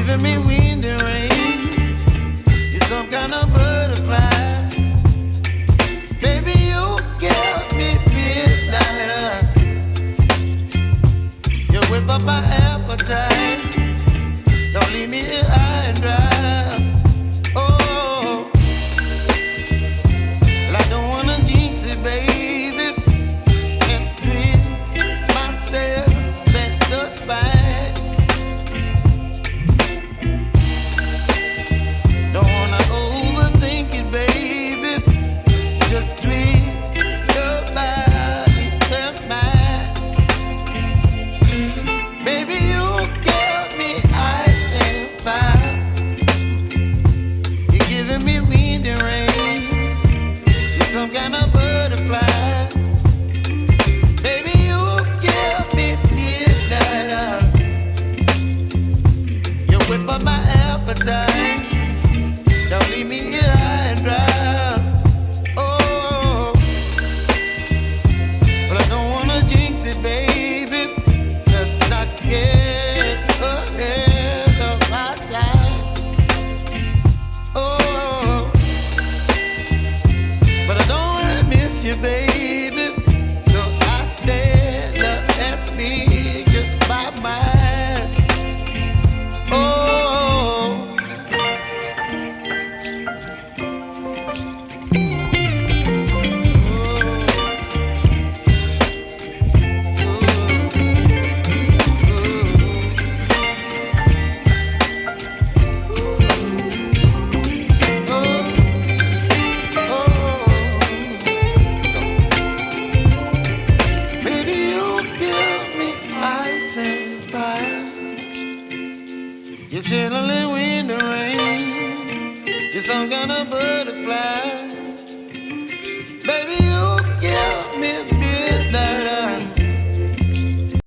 giving me wind and rain. You're some kind of butterfly. Baby, you give me midnight. You whip up my appetite. Don't leave me here high and dry. Oh, well, I don't wanna jinx it, baby, and twist myself at the spine. Don't wanna overthink it, baby. It's just twist your body and mine. Baby, you give me ice and fire. You're giving me wind and rain. You're some kind of butterfly. Baby, you give me midnight. You whip up my appetite. Don't leave me here high and dry. Oh, but I don't wanna jinx it, baby. Let's not get ahead of my time. Oh, but I don't wanna miss you, baby. So I stand up and speak just my mind. Oh. Baby, you give me ice and fire. You're chilling in wind and rain. You're some kind of butterfly.